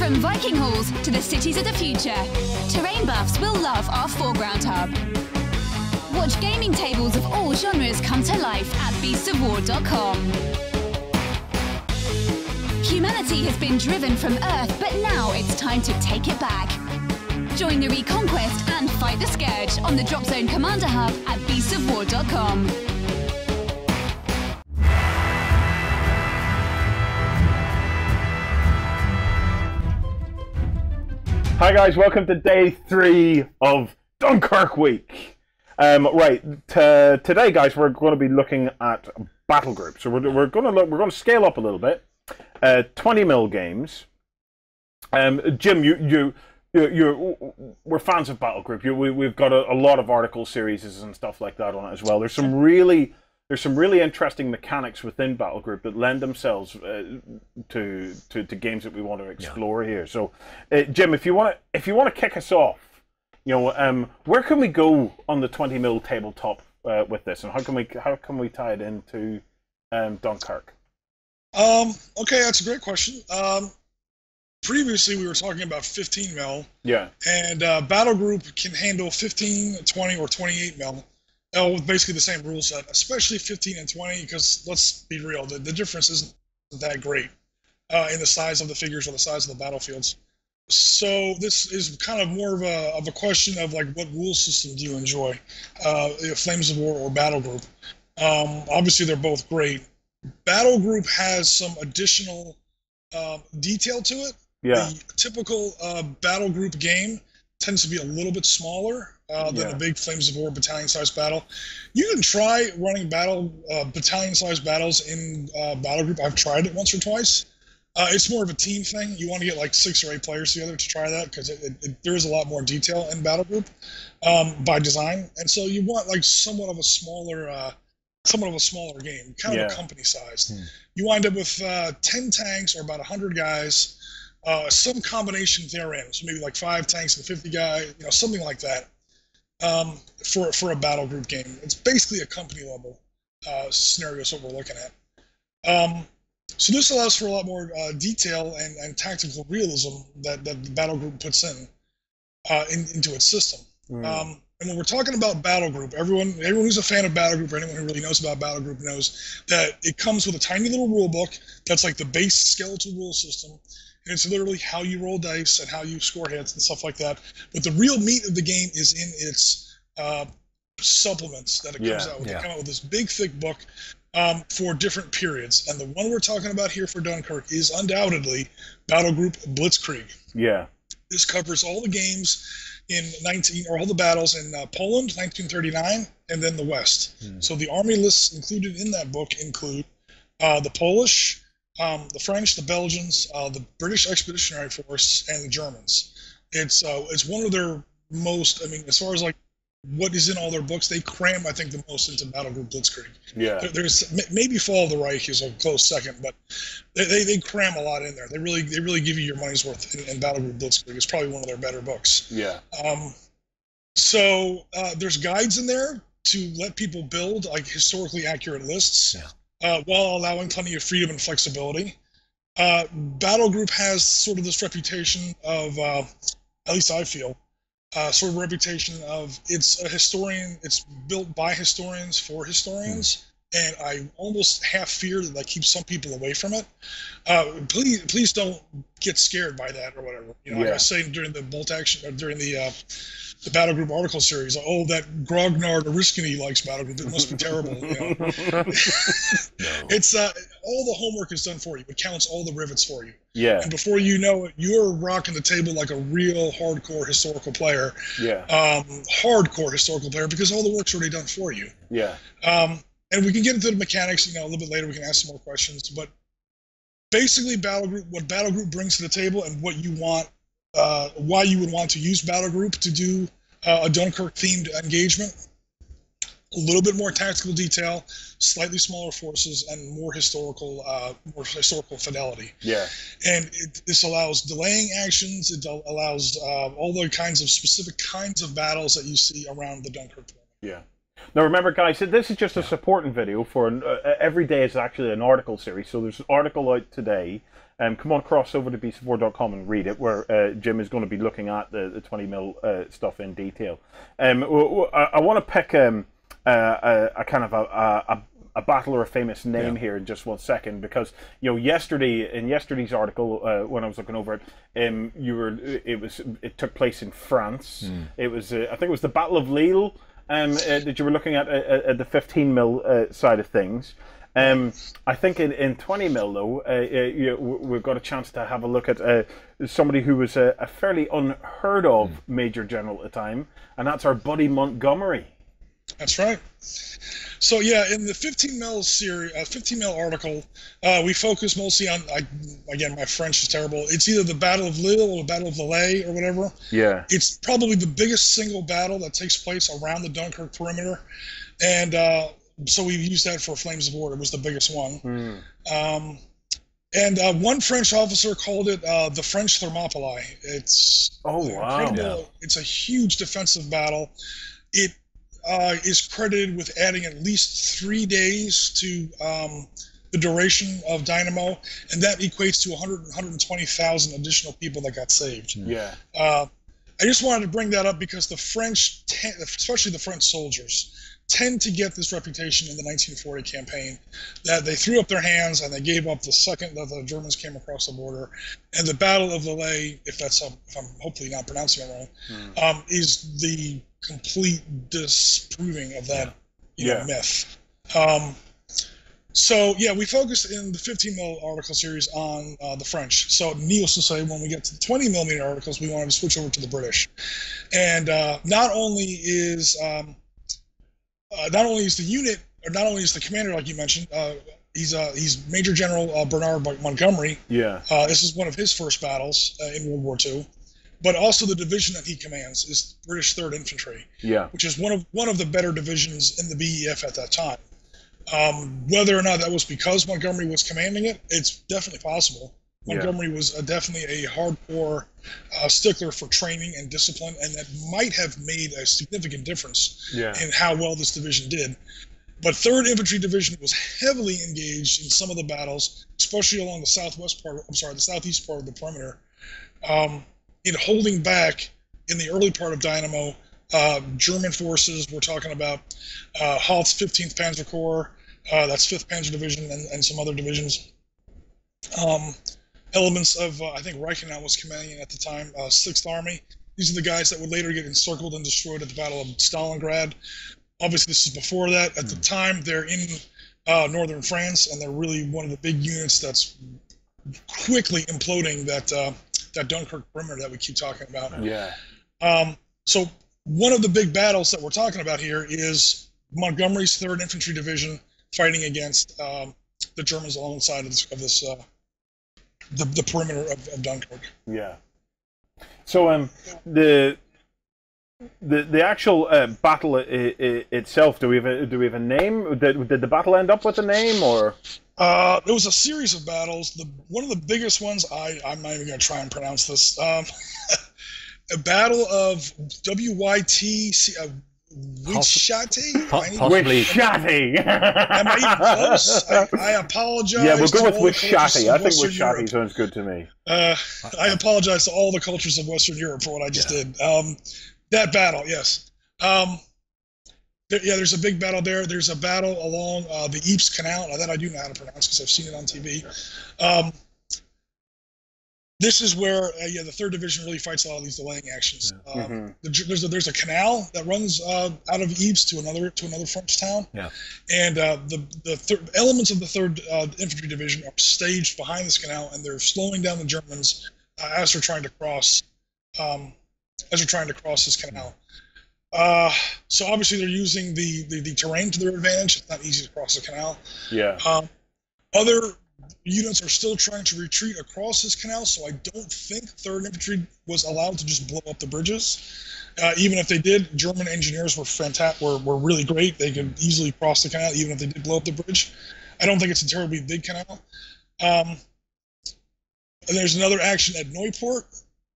From Viking halls to the cities of the future, terrain buffs will love our foreground hub. Watch gaming tables of all genres come to life at beastsofwar.com. Humanity has been driven from Earth, but now it's time to take it back. Join the Reconquest and fight the Scourge on the Drop Zone Commander Hub at beastsofwar.com. Hi guys, welcome to day 3 of Dunkirk week. Today guys, we're going to be looking at Battlegroup. So we're going to scale up a little bit. 20mm games. Jim, we're fans of Battlegroup. We've got a lot of article series and stuff like that on it as well. There's some really interesting mechanics within Battlegroup that lend themselves to games that we want to explore here. So, Jim, if you want to kick us off, where can we go on the 20mm tabletop with this, and how can we tie it into Dunkirk? Okay, that's a great question. Previously, we were talking about 15mm. Yeah. And Battlegroup can handle 15, 20, or 28mm. With basically the same rule set, especially 15 and 20, because let's be real, the difference isn't that great in the size of the figures or the size of the battlefields. So this is kind of more of a question of like, what rule system do you enjoy, Flames of War or Battlegroup? Obviously, they're both great. Battlegroup has some additional detail to it. Yeah. The typical Battlegroup game tends to be a little bit smaller than a big Flames of War battalion-sized battle. You can try running battalion-sized battles in Battlegroup. I've tried it once or twice. It's more of a team thing. You want to get like 6 or 8 players together to try that, because there is a lot more detail in Battlegroup by design, and so you want like somewhat of a smaller game, kind of a company-sized. You wind up with 10 tanks or about 100 guys, some combination therein. So maybe like 5 tanks and 50 guys, something like that. For a Battlegroup game, it's basically a company level scenario. Is what we're looking at. So this allows for a lot more detail and tactical realism that the Battlegroup puts into its system. And when we're talking about Battlegroup, everyone who's a fan of Battlegroup, or anyone who really knows about Battlegroup, knows that it comes with a tiny little rule book that's like the base skeletal rule system. And it's literally how you roll dice and how you score hits and stuff like that. But the real meat of the game is in its supplements that it comes out with. They come out with this big, thick book for different periods. And the one we're talking about here for Dunkirk is undoubtedly Battlegroup Blitzkrieg. Yeah. This covers all the games all the battles in Poland, 1939, and then the West. So the army lists included in that book include the Polish, the French, the Belgians, the British Expeditionary Force, and the Germans. It's one of their most, as far as like what is in all their books, they cram, I think, the most into Battlegroup Blitzkrieg. Yeah. There's maybe Fall of the Reich is a close second, but they cram a lot in there. They really give you your money's worth in Battlegroup Blitzkrieg. It's probably one of their better books. Yeah. So there's guides in there to let people build like historically accurate lists. Yeah. While allowing plenty of freedom and flexibility. Battlegroup has sort of this reputation of, at least I feel, sort of a reputation of it's a historian, it's built by historians for historians, and I almost half fear that that keeps some people away from it. Please don't get scared by that or whatever. Like I was saying during the bolt action, or during the Battlegroup article series, oh, that Grognard Oriskany likes Battlegroup, it must be terrible. No. It's all the homework is done for you. It counts all the rivets for you. Yeah. And before you know it, you're rocking the table like a real hardcore historical player. Yeah. Hardcore historical player, because all the work's already done for you. Yeah. And we can get into the mechanics, a little bit later. We can ask some more questions, but basically, what Battlegroup brings to the table, and what you want. Why you would want to use Battlegroup to do a Dunkirk-themed engagement. A little bit more tactical detail, slightly smaller forces, and more historical fidelity. Yeah. And this allows delaying actions. It allows all the kinds of specific kinds of battles that you see around the Dunkirk tournament. Yeah. Now remember, guys, this is just a supporting video for every day is actually an article series. So there's an article out today come on across over to beastofwar.com and read it, where Jim is going to be looking at the 20mm stuff in detail. I want to pick a kind of a battle or a famous name here in just 1 second, because in yesterday's article, when I was looking over it, it took place in France. It was I think it was the Battle of Lille that you were looking at the 15mm side of things. I think in 20mm though, we've got a chance to have a look at somebody who was a fairly unheard of Major General at the time, and that's our buddy Montgomery. That's right. So yeah, in the 15mm series, 15mm article, we focus mostly on, again, my French is terrible. It's either the Battle of Lille or the Battle of Lille or whatever. Yeah. It's probably the biggest single battle that takes place around the Dunkirk perimeter, and so we used that for Flames of War. It was the biggest one. And one French officer called it the French Thermopylae. It's incredible. It's a huge defensive battle. It is credited with adding at least 3 days to the duration of Dynamo, and that equates to 120,000 additional people that got saved. Yeah. I just wanted to bring that up because the French, especially the French soldiers, tend to get this reputation in the 1940 campaign that they threw up their hands and they gave up the second that the Germans came across the border. And the Battle of Lille, if I'm hopefully not pronouncing it wrong, is the complete disproving of that myth. So yeah, we focused in the 15mm article series on the French. So needless to say, when we get to the 20mm articles, we wanted to switch over to the British. And not only is the unit, or not only is the commander, like you mentioned, he's Major General Bernard Montgomery. Yeah. This is one of his first battles in World War II. But also the division that he commands is British 3rd Infantry, which is one of the better divisions in the BEF at that time. Whether or not that was because Montgomery was commanding it, it's definitely possible. Montgomery was definitely a hardcore stickler for training and discipline, and that might have made a significant difference in how well this division did. But 3rd Infantry Division was heavily engaged in some of the battles, especially along the southeast part of the perimeter. In holding back in the early part of Dynamo, German forces, we're talking about Halt's 15th Panzer Corps, that's 5th Panzer Division, and some other divisions. Elements of, I think Reichenau was commanding at the time, 6th Army. These are the guys that would later get encircled and destroyed at the Battle of Stalingrad. Obviously, this is before that. At the time, they're in northern France, and they're really one of the big units that's quickly imploding that Dunkirk perimeter that we keep talking about. Yeah. So one of the big battles that we're talking about here is Montgomery's 3rd Infantry Division fighting against the Germans alongside of this the perimeter of Dunkirk. Yeah. So the actual battle itself, do we have a name? Did the battle end up with a name, or? There was a series of battles. One of the biggest ones, I'm not even going to try and pronounce this. A battle of W-Y-T, Wichati? Possibly. Wichati! Am I even close? I apologize. Yeah, we'll go with Wichati. I think Wichati sounds good to me. I apologize to all the cultures of Western Europe for what I just did. That battle, yes. There's a big battle there. There's a battle along the Ypres Canal. Now, that I do know how to pronounce because I've seen it on TV. This is where the 3rd Division really fights a lot of these delaying actions. There's a canal that runs out of Ypres to another French town, and the elements of the 3rd Infantry Division are staged behind this canal, and they're slowing down the Germans as they're trying to cross this canal. So obviously they're using the terrain to their advantage. It's not easy to cross the canal. Yeah. Other units are still trying to retreat across this canal, so I don't think 3rd Infantry was allowed to just blow up the bridges. Even if they did, German engineers were really great. They could easily cross the canal, even if they did blow up the bridge. I don't think it's a terribly big canal. And there's another action at Nieuport.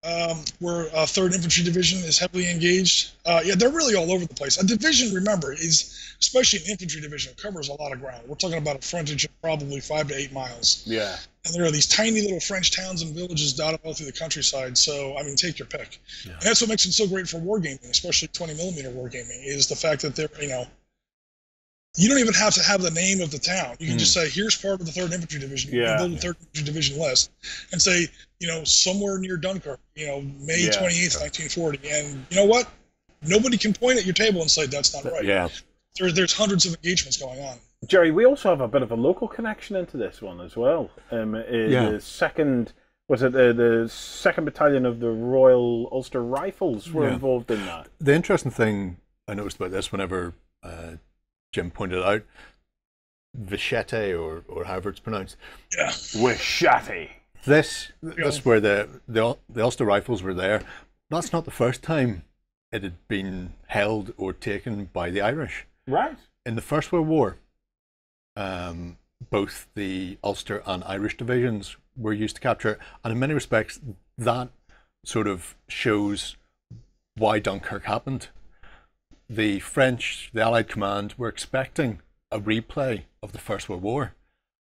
where 3rd Infantry Division is heavily engaged. Yeah, they're really all over the place. A division, remember, is, especially an infantry division, covers a lot of ground. We're talking about a frontage of probably 5 to 8 miles. Yeah. And there are these tiny little French towns and villages dotted all through the countryside. So, I mean, take your pick. Yeah. And that's what makes it so great for wargaming, especially 20mm wargaming, is the fact that they're, you don't even have to have the name of the town. You can just say, here's part of the 3rd Infantry Division. You can build a 3rd Infantry Division list and say, somewhere near Dunkirk, May 28th, 1940. And you know what? Nobody can point at your table and say, that's not right. Yeah. There's hundreds of engagements going on. Gerry, we also have a bit of a local connection into this one as well. The second, was it the 2nd Battalion of the Royal Ulster Rifles were involved in that? The interesting thing I noticed about this, whenever Jim pointed out, Vichette, or however it's pronounced. Yeah. Vichette. This where the Ulster Rifles were there. That's not the first time it had been held or taken by the Irish. Right. In the First World War, both the Ulster and Irish divisions were used to capture it, and in many respects that sort of shows why Dunkirk happened. The French, the Allied command, were expecting a replay of the First World War,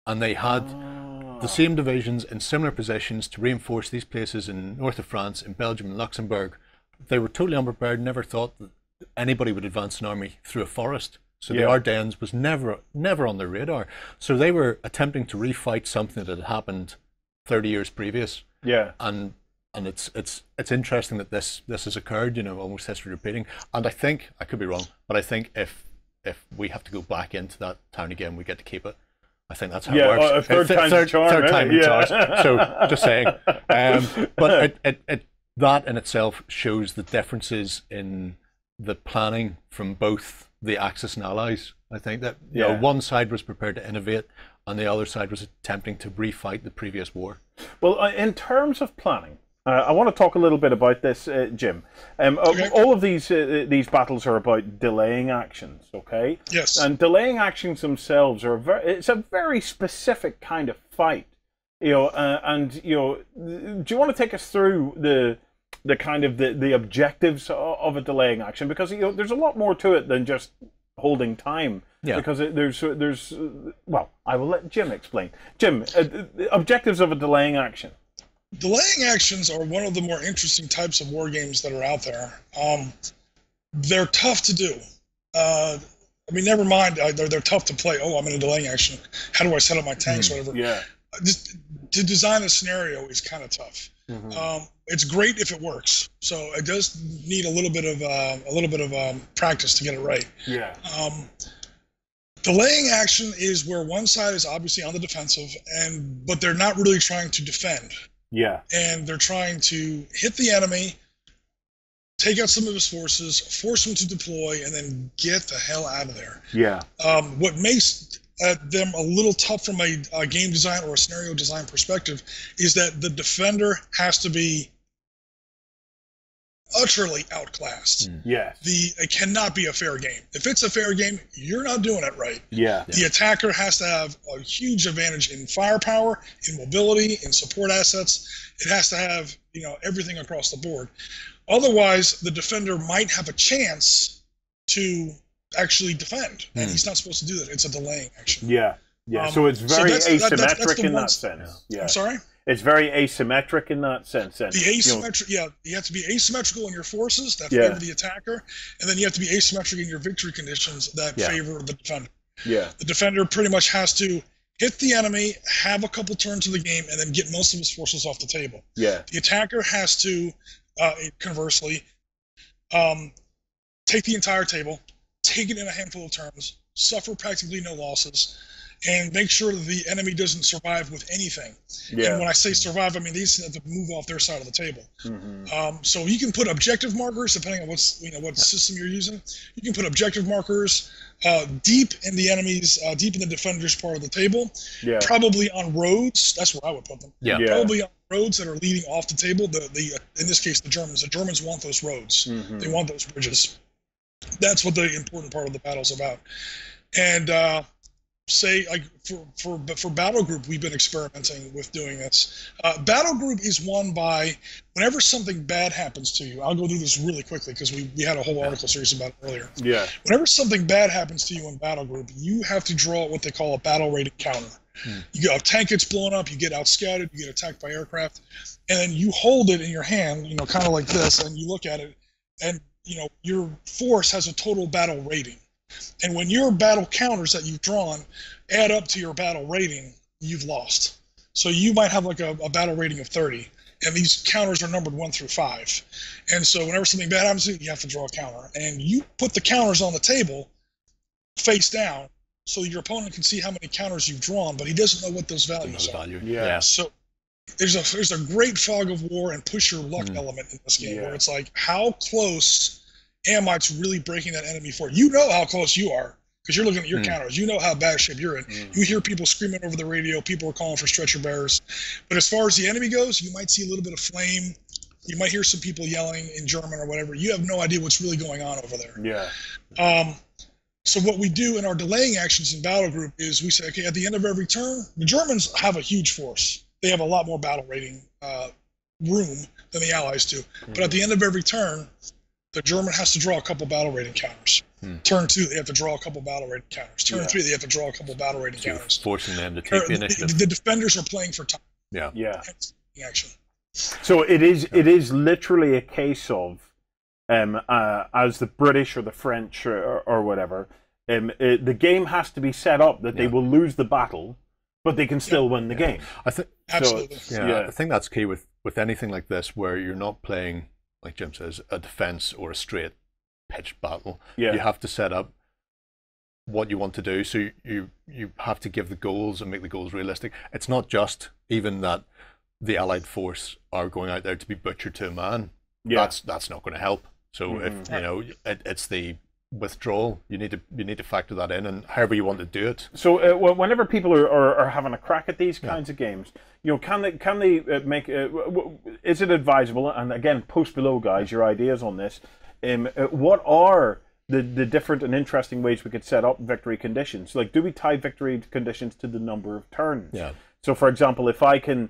and they had the same divisions in similar positions to reinforce these places in north of France, in Belgium and Luxembourg. They were totally unprepared, never thought that anybody would advance an army through a forest. So the Ardennes was never on their radar. So they were attempting to refight something that had happened 30 years previous. Yeah. And it's interesting that this has occurred, almost history repeating. And I think, I could be wrong, but I think if we have to go back into that town again, we get to keep it. I think that's how it works. Third time's a charm. Third time in charge. So just saying. But that in itself shows the differences in the planning from both the Axis and Allies. I think that one side was prepared to innovate, and the other side was attempting to refight the previous war. Well, in terms of planning, I want to talk a little bit about this, Jim. All of these battles are about delaying actions, okay? Yes. And delaying actions themselves are it's a very specific kind of fight, do you want to take us through the kind of the objectives of a delaying action, because there's a lot more to it than just holding time. Yeah. Because there's well, I will let Jim explain. Jim, objectives of a delaying action. Delaying actions are one of the more interesting types of war games that are out there. They're tough to do. Never mind, they're tough to play. Oh, I'm in a delaying action. How do I set up my tanks, whatever? Yeah. Just to design a scenario is kind of tough. Mm-hmm. It's great if it works. So it does need a little bit of practice to get it right. Yeah. Delaying action is where one side is obviously on the defensive, but they're not really trying to defend. Yeah. And they're trying to hit the enemy, take out some of his forces, force him to deploy, and then get the hell out of there. Yeah. What makes them a little tough from a game design or a scenario design perspective is that the defender has to be utterly outclassed. Yes. It cannot be a fair game. If it's a fair game, you're not doing it right. Yeah. The attacker has to have a huge advantage in firepower, in mobility, in support assets. It has to have, everything across the board. Otherwise, the defender might have a chance to actually defend, and he's not supposed to do that. It's a delaying action. Yeah. Yeah. So it's very asymmetric in that sense. Yeah. I'm sorry? It's very asymmetric in that sense. The asymmetric, you have to be asymmetrical in your forces that favor the attacker, and then you have to be asymmetric in your victory conditions that favor the defender. Yeah. The defender pretty much has to hit the enemy, have a couple turns of the game, and then get most of his forces off the table. Yeah. The attacker has to, conversely, take the entire table, take it in a handful of turns, suffer practically no losses, and make sure that the enemy doesn't survive with anything. Yeah. And when I say survive, I mean these have to move off their side of the table. Mm-hmm. So you can put objective markers depending on what system you're using. You can put objective markers deep in the enemy's, deep in the defender's part of the table. Yeah. Probably on roads. That's where I would put them. Yeah. Probably on roads that are leading off the table. In this case, the Germans. The Germans want those roads. Mm-hmm. They want those bridges. That's what the important part of the battle is about. And say, like for Battlegroup, we've been experimenting with doing this. Battlegroup is won by whenever something bad happens to you. I'll go through this really quickly because we had a whole article series about it earlier. Yeah. Whenever something bad happens to you in Battlegroup, you have to draw what they call a battle rating counter. You get a tank gets blown up, you get outscouted, you get attacked by aircraft, and then you hold it in your hand, kind of like this, and you look at it, and your force has a total battle rating. And when your battle counters that you've drawn add up to your battle rating, you've lost. So you might have like a battle rating of 30, and these counters are numbered 1 through 5. And so whenever something bad happens to you, you have to draw a counter. And you put the counters on the table face down so your opponent can see how many counters you've drawn, but he doesn't know what those values are. Yeah. So there's a great fog of war and push your luck element in this game, where it's like, how close am I to really breaking that enemy fort? You know how close you are because you're looking at your counters. You know how bad shape you're in. You hear people screaming over the radio. People are calling for stretcher bearers. But as far as the enemy goes, you might see a little bit of flame. You might hear some people yelling in German or whatever. You have no idea what's really going on over there. Yeah. So what we do in our delaying actions in Battlegroup is we say, okay, at the end of every turn, the Germans have a huge force. They have a lot more battle rating room than the Allies do. But at the end of every turn, the German has to draw a couple battle rating counters. Turn 2, they have to draw a couple battle rating counters. Turn 3, they have to draw a couple battle rating counters. Forcing them to take the initiative. The defenders are playing for time. Yeah. Action. So it is literally a case of, as the British or the French or whatever, the game has to be set up that they will lose the battle, but they can still win the game. I think absolutely. I think that's key with anything like this, where you're not playing, like Jim says, a defense or a straight pitched battle. You have to set up what you want to do, so you have to give the goals and make the goals realistic. It's not just even that the Allied force are going out there to be butchered to a man. That's not going to help. So if it's the withdrawal, you need to factor that in, and however you want to do it. So whenever people are having a crack at these kinds of games, can they make? Is it advisable? And again, post below, guys, your ideas on this. What are the different and interesting ways we could set up victory conditions? Like, do we tie victory conditions to the number of turns? Yeah. So, for example, if I can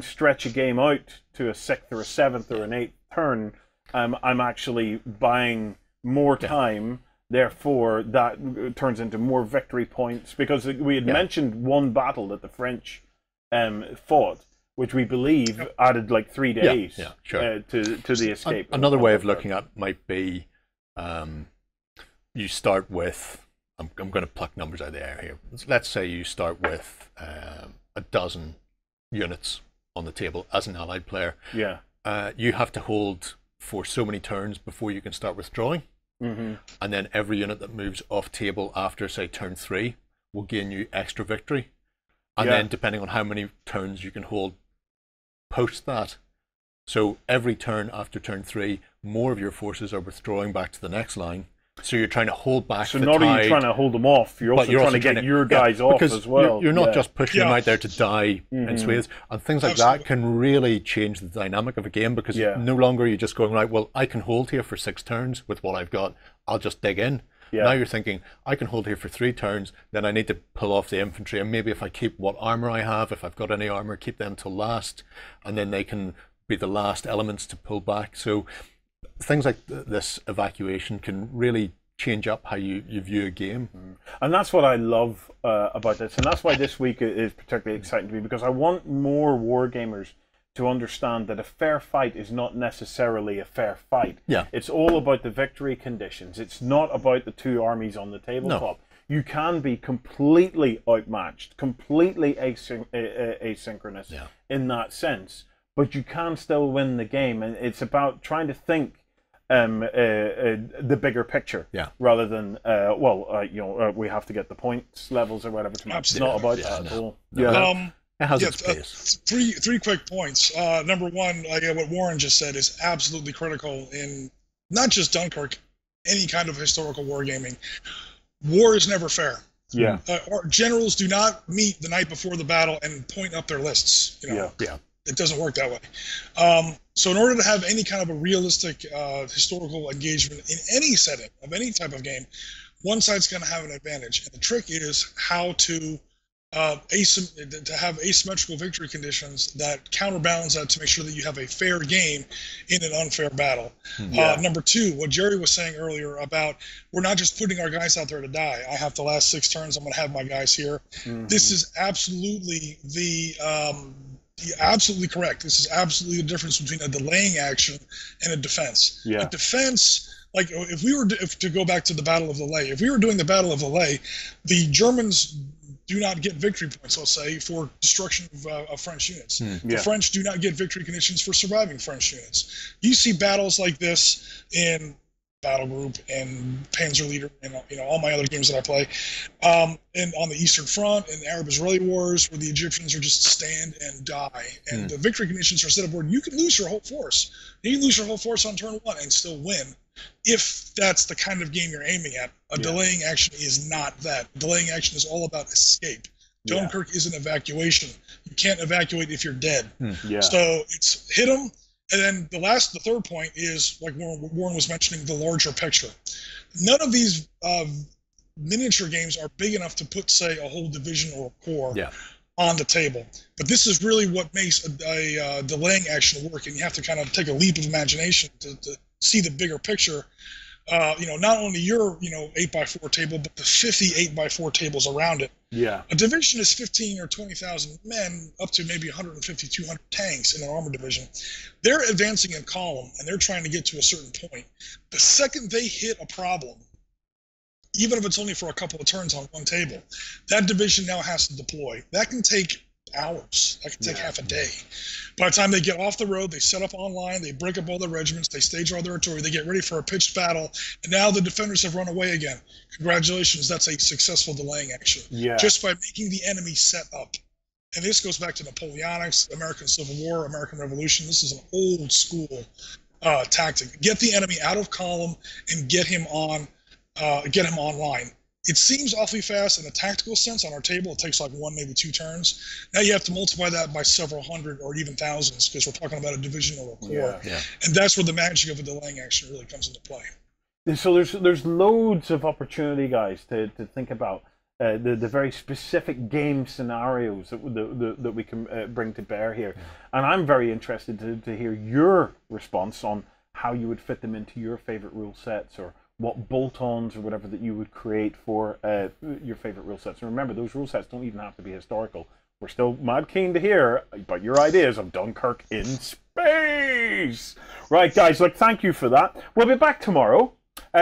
stretch a game out to a 6th or a 7th or an 8th turn, I'm actually buying more time. Therefore, that turns into more victory points, because we had mentioned one battle that the French fought, which we believe added like 3 days to the escape. Another way of looking at it might be, you start with, I'm going to pluck numbers out of the air here. Let's say you start with a dozen units on the table as an Allied player. You have to hold for so many turns before you can start withdrawing. And then every unit that moves off table after, say, turn 3 will gain you extra victory. And then depending on how many turns you can hold post that. So every turn after turn 3, more of your forces are withdrawing back to the next line. So you're trying to hold back the tide. So not only trying to hold them off, you're also trying to get your guys off as well. You're not just pushing them out there to die in swathes. And things like that can really change the dynamic of a game, because no longer are you just going, right, well, I can hold here for 6 turns with what I've got. I'll just dig in. Now you're thinking, I can hold here for 3 turns, then I need to pull off the infantry, and maybe if I keep what armor I have, if I've got any armor, keep them till last, and then they can be the last elements to pull back. So things like this evacuation can really change up how you view a game. And that's what I love about this, and that's why this week is particularly exciting to me, because I want more wargamers to understand that a fair fight is not necessarily a fair fight. It's all about the victory conditions. It's not about the 2 armies on the tabletop. You can be completely outmatched, completely asynchronous in that sense, but you can still win the game. And it's about trying to think the bigger picture, rather than we have to get the points levels or whatever to match. It's not about that at all. It has its place. Three quick points. Number one, what Warren just said is absolutely critical in not just Dunkirk, any kind of historical wargaming. War is never fair. Generals do not meet the night before the battle and point up their lists. It doesn't work that way. So in order to have any kind of a realistic historical engagement in any setting of any type of game, one side's going to have an advantage. And the trick is how to have asymmetrical victory conditions that counterbalance that to make sure that you have a fair game in an unfair battle. Number two, what Gerry was saying earlier about we're not just putting our guys out there to die. I have the last 6 turns. I'm going to have my guys here. This is absolutely absolutely correct. This is absolutely the difference between a delaying action and a defense. A defense, like if we were to go back to the Battle of Lille, if we were doing the Battle of Lille, the Germans do not get victory points, let's say, for destruction of French units. The French do not get victory conditions for surviving French units. You see battles like this in Battlegroup and Panzerleader and all my other games that I play, and on the Eastern Front and the Arab-Israeli wars, where the Egyptians are just stand and die, and the victory conditions are set up where you can lose your whole force. You can lose your whole force on turn 1 and still win, if that's the kind of game you're aiming at. A delaying action is not that. Delaying action is all about escape. Dunkirk is an evacuation. You can't evacuate if you're dead. So it's hit them. And then the third point is, like Warren was mentioning, the larger picture. None of these miniature games are big enough to put, say, a whole division or a corps on the table. But this is really what makes a delaying action work, and you have to kind of take a leap of imagination to see the bigger picture. Not only your 8x4 table, but the 50 8x4 tables around it. A division is 15 or 20,000 men, up to maybe 150, 200 tanks in an armored division. They're advancing in column, and they're trying to get to a certain point. The second they hit a problem, even if it's only for a couple of turns on one table, that division now has to deploy. That can take hours. That can take half a day. By the time they get off the road, they set up online, they break up all their regiments, they stage all their artillery, they get ready for a pitched battle, and now the defenders have run away again. Congratulations, that's a successful delaying action. Just by making the enemy set up. And this goes back to Napoleonics, American Civil War, American Revolution. This is an old school tactic. Get the enemy out of column and get him online. It seems awfully fast in a tactical sense. On our table, it takes like 1, maybe 2 turns. Now you have to multiply that by several hundred or even thousands, because we're talking about a division or a corps. And that's where the magic of a delaying action really comes into play. And so there's loads of opportunity, guys, to think about the very specific game scenarios that we can bring to bear here. And I'm very interested to hear your response on how you would fit them into your favorite rule sets, or what bolt-ons or whatever that you would create for your favorite rule sets. And remember, those rule sets don't even have to be historical. We're still mad keen to hear about your ideas of Dunkirk in space. Right, guys, look, thank you for that. We'll be back tomorrow.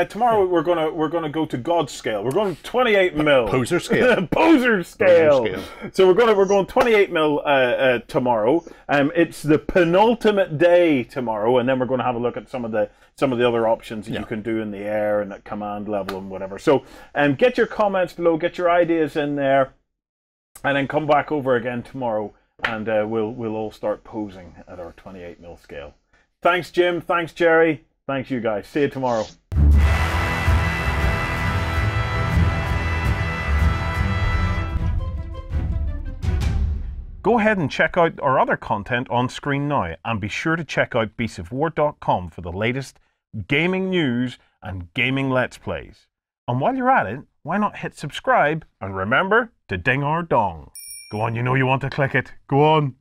Tomorrow we're gonna go to God's scale. We're going 28 mil. Poser scale. Poser scale. So we're going 28 mil tomorrow. It's the penultimate day tomorrow, and then we're going to have a look at some of the other options that you can do in the air and at command level and whatever. So get your comments below, get your ideas in there, and then come back over again tomorrow, and we'll all start posing at our 28 mil scale. Thanks, Jim. Thanks, Gerry. Thanks, you guys. See you tomorrow. Go ahead and check out our other content on screen now, and be sure to check out beastsofwar.com for the latest gaming news and gaming Let's Plays. And while you're at it, why not hit subscribe, and remember to ding our dong. Go on, you know you want to click it. Go on.